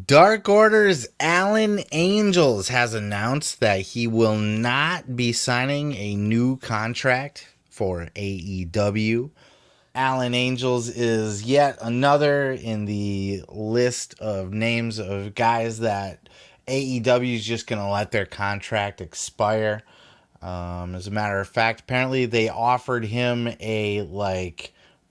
Dark Order's Alan Angels has announced that he will not be signing a new contract for AEW. Alan Angels is yet another in the list of names of guys that AEW is just going to let their contract expire. As a matter of fact, apparently they offered him a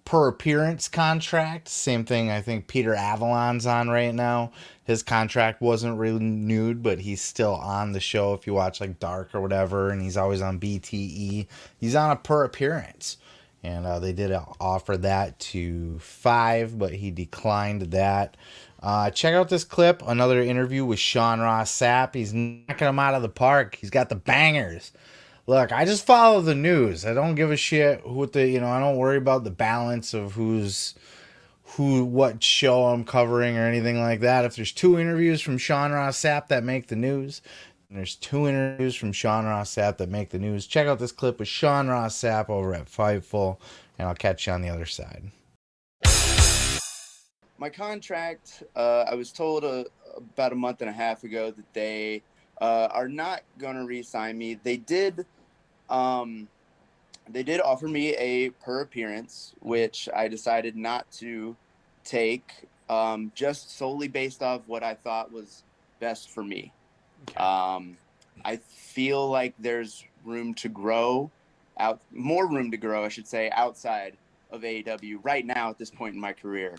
per appearance contract. Same thing I think Peter Avalon's on right now. His contract wasn't renewed, but he's still on the show if you watch like Dark or whatever, and he's always on BTE. He's on a per appearance. And they did offer that to Five, but he declined that. Check out this clip, another interview with Sean Ross Sapp. He's knocking him out of the park. He's got the bangers. Look, I just follow the news. I don't give a shit what I don't worry about the balance of what show I'm covering or anything like that. If there's two interviews from Sean Ross Sapp that make the news, and there's two interviews from Sean Ross Sapp that make the news, check out this clip with Sean Ross Sapp over at Fightful, and I'll catch you on the other side. My contract, I was told about a month and a half ago that they are not going to re-sign me. They did offer me a per appearance, which I decided not to take, just solely based off what I thought was best for me. Okay. I feel like there's room to grow more room to grow, I should say, outside of AEW right now at this point in my career.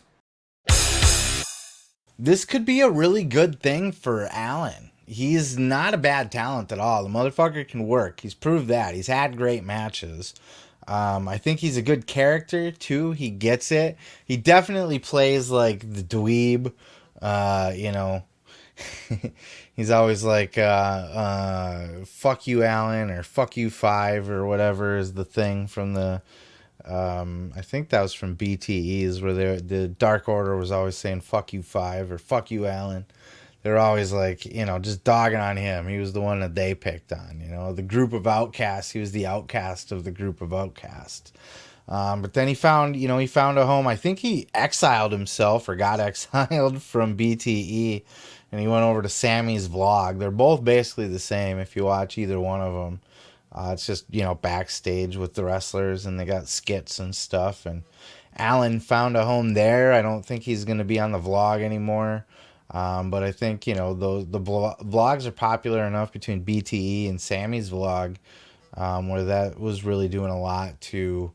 This could be a really good thing for Allen. He's not a bad talent at all. The motherfucker can work. He's proved that. He's had great matches. I think he's a good character too. He gets it. He definitely plays like the dweeb. He's always like, fuck you, Allen, or fuck you, Five, or whatever is the thing from the. I think that was from BTEs where the Dark Order was always saying fuck you, Five, or fuck you, Allen. They're always like, just dogging on him. He was the one that they picked on, the group of outcasts. He was the outcast of the group of outcasts. But then he found a home. I think he exiled himself or got exiled from BTE, and he went over to Sammy's vlog. They're both basically the same if you watch either one of them. It's just, backstage with the wrestlers, and they got skits and stuff. And Alan found a home there. I don't think he's going to be on the vlog anymore. But I think, the vlogs are popular enough between BTE and Sammy's vlog, where that was really doing a lot to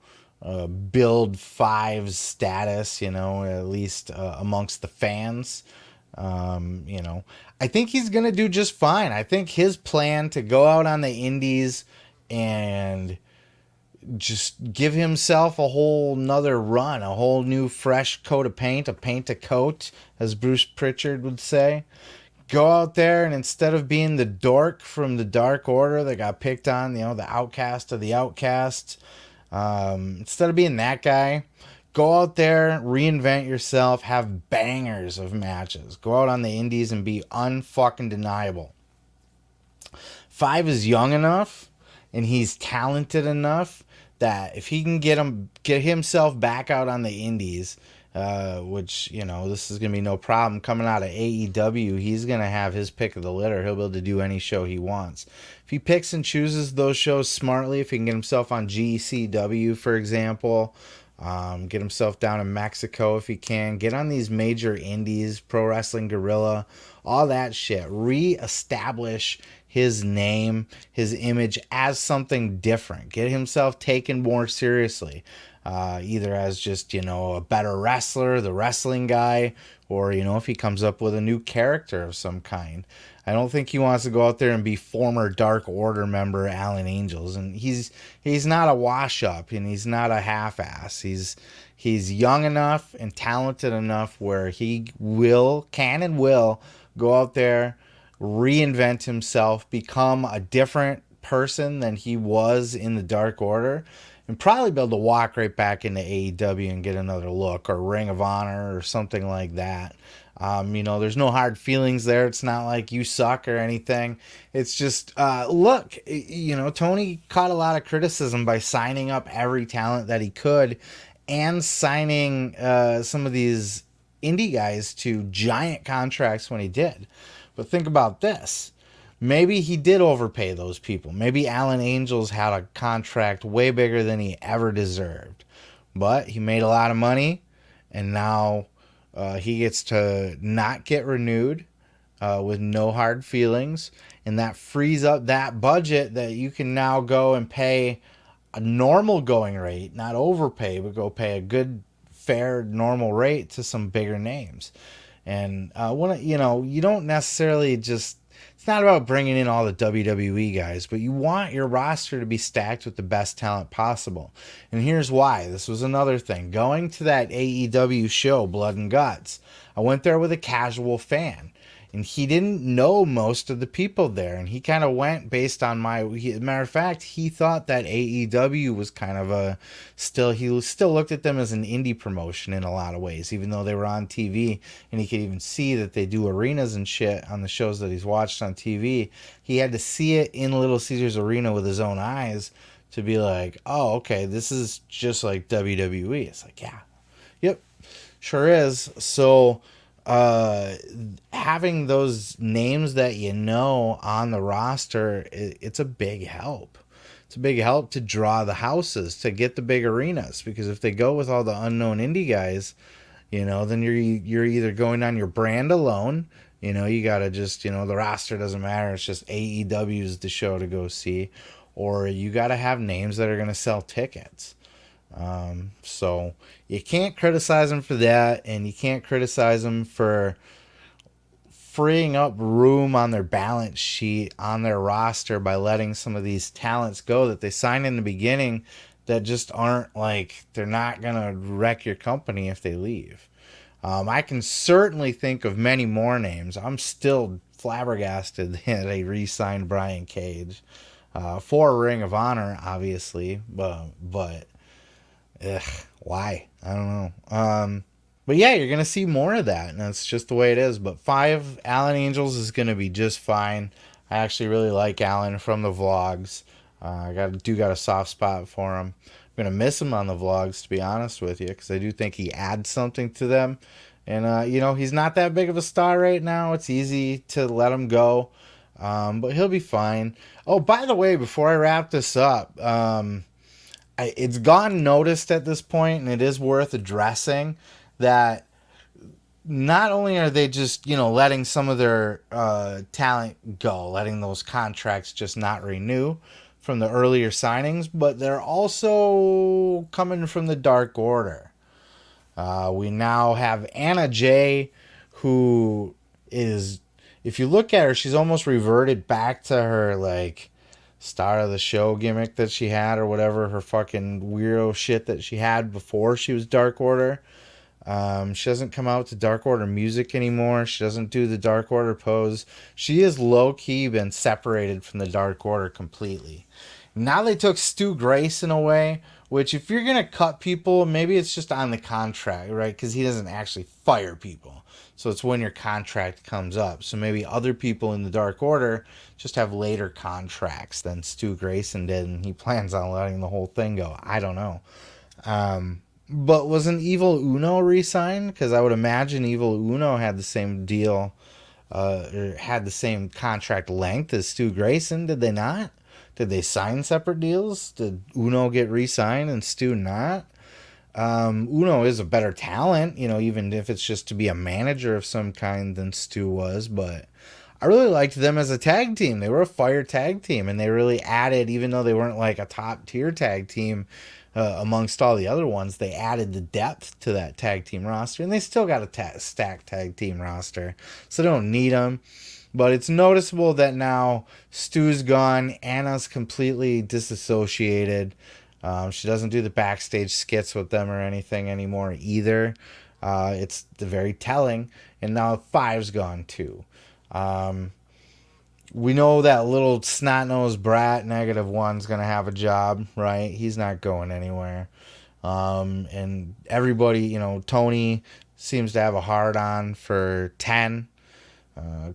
build Five's status, at least amongst the fans. I think he's going to do just fine. I think his plan to go out on the indies and just give himself a whole nother run, a whole new fresh coat of paint, a paint a coat, as Bruce Pritchard would say. Go out there and instead of being the dork from the Dark Order that got picked on, the outcast of the outcasts, instead of being that guy, go out there, reinvent yourself, have bangers of matches. Go out on the indies and be unfucking deniable. Five is young enough and he's talented enough that if he can get himself back out on the indies, which, this is going to be no problem coming out of AEW, he's going to have his pick of the litter. He'll be able to do any show he wants. If he picks and chooses those shows smartly, if he can get himself on GCW, for example, get himself down in Mexico if he can, get on these major indies, Pro Wrestling Guerrilla, all that shit, reestablish his name, his image as something different, get himself taken more seriously, either as just, a better wrestler, the wrestling guy, or, if he comes up with a new character of some kind. I don't think he wants to go out there and be former Dark Order member Alan Angels, and he's not a wash up and he's not a half ass. He's young enough and talented enough where he can and will go out there, reinvent himself, become a different person than he was in the Dark Order, and probably be able to walk right back into AEW and get another look, or Ring of Honor or something like that. There's no hard feelings there. It's not like you suck or anything. It's just, look, Tony caught a lot of criticism by signing up every talent that he could and signing some of these indie guys to giant contracts when he did. But think about this. Maybe he did overpay those people. Maybe Alan Angels had a contract way bigger than he ever deserved. But he made a lot of money, and now he gets to not get renewed with no hard feelings. And that frees up that budget that you can now go and pay a normal going rate, not overpay, but go pay a good, fair, normal rate to some bigger names. And when you don't necessarily just. It's not about bringing in all the WWE guys, but you want your roster to be stacked with the best talent possible. And here's why. This was another thing. Going to that AEW show, Blood and Guts, I went there with a casual fan. And he didn't know most of the people there. And he kind of went based on matter of fact, he thought that AEW was kind of he still looked at them as an indie promotion in a lot of ways, even though they were on TV. And he could even see that they do arenas and shit on the shows that he's watched on TV. He had to see it in Little Caesars Arena with his own eyes to be like, oh, okay, this is just like WWE. It's like, yeah, yep, sure is. So, having those names that you know on the roster, it's a big help. It's a big help to draw the houses, to get the big arenas, because if they go with all the unknown indie guys, then you're either going on your brand alone. You gotta just, the roster doesn't matter. It's just AEW is the show to go see, or you gotta have names that are gonna sell tickets. So you can't criticize them for that, and you can't criticize them for freeing up room on their balance sheet, on their roster, by letting some of these talents go that they signed in the beginning that just aren't they're not going to wreck your company if they leave. I can certainly think of many more names. I'm still flabbergasted that they re-signed Brian Cage for Ring of Honor, obviously, but ugh, why? I don't know. But yeah, you're gonna see more of that, and that's just the way it is. But 5 Alan Angels is gonna be just fine. I actually really like Alan from the vlogs. I got a soft spot for him. I'm gonna miss him on the vlogs, to be honest with you, because I do think he adds something to them. And he's not that big of a star right now. It's easy to let him go, but he'll be fine. Oh, by the way, before I wrap this up, it's gone noticed at this point, and it is worth addressing that not only are they just, letting some of their talent go, letting those contracts just not renew from the earlier signings, but they're also coming from the Dark Order. We now have Anna Jay, who is, if you look at her, she's almost reverted back to her, star of the show gimmick that she had, or whatever, her fucking weirdo shit that she had before she was Dark Order. She doesn't come out to Dark Order music anymore. She doesn't do the Dark Order pose. She is low-key been separated from the Dark Order completely. Now they took Stu Grayson away, which if you're going to cut people, maybe it's just on the contract, right? Because he doesn't actually fire people. So it's when your contract comes up. So maybe other people in the Dark Order just have later contracts than Stu Grayson did, and he plans on letting the whole thing go. I don't know. But wasn't Evil Uno re-signed? Because I would imagine Evil Uno had the same deal, or had the same contract length as Stu Grayson. Did they not? Did they sign separate deals? Did Uno get re-signed and Stu not? Uno is a better talent, even if it's just to be a manager of some kind than Stu was. But I really liked them as a tag team. They were a fire tag team, and they really added, even though they weren't a top tier tag team amongst all the other ones, they added the depth to that tag team roster, and they still got a stacked tag team roster, so they don't need them. But it's noticeable that now Stu's gone, Anna's completely disassociated. She doesn't do the backstage skits with them or anything anymore either. It's very telling. And now 5's gone too. We know that little snot-nosed brat, -1's going to have a job, right? He's not going anywhere. And everybody, Tony seems to have a hard-on for 10.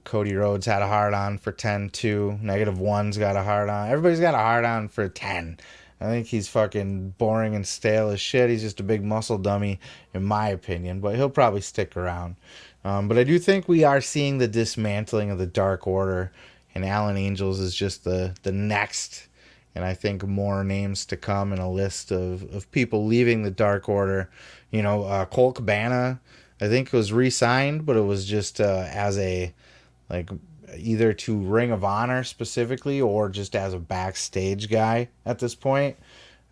Cody Rhodes had a hard-on for 10 too. -1's got a hard-on. Everybody's got a hard-on for 10. I think he's fucking boring and stale as shit. He's just a big muscle dummy, in my opinion. But he'll probably stick around. But I do think we are seeing the dismantling of the Dark Order, and Alan Angels is just the next. And I think more names to come in a list of people leaving the Dark Order. You know, Colt Cabana, I think was re-signed, but it was just as a, like, either to Ring of Honor specifically or just as a backstage guy at this point.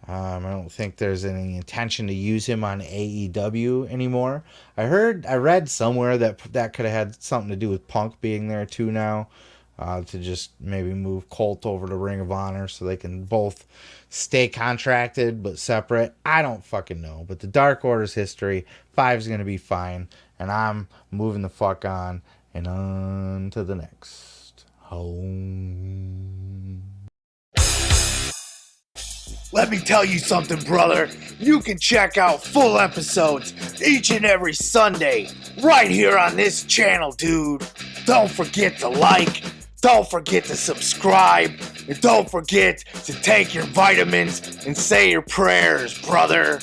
I don't think there's any intention to use him on AEW anymore. I read somewhere that could have had something to do with Punk being there too now, to just maybe move Colt over to Ring of Honor so they can both stay contracted but separate. I don't fucking know. But the Dark Order's history, 5's going to be fine, and I'm moving the fuck on and on to the next home. Let me tell you something, brother. You can check out full episodes each and every Sunday right here on this channel, dude. Don't forget to like, don't forget to subscribe, and don't forget to take your vitamins and say your prayers, brother.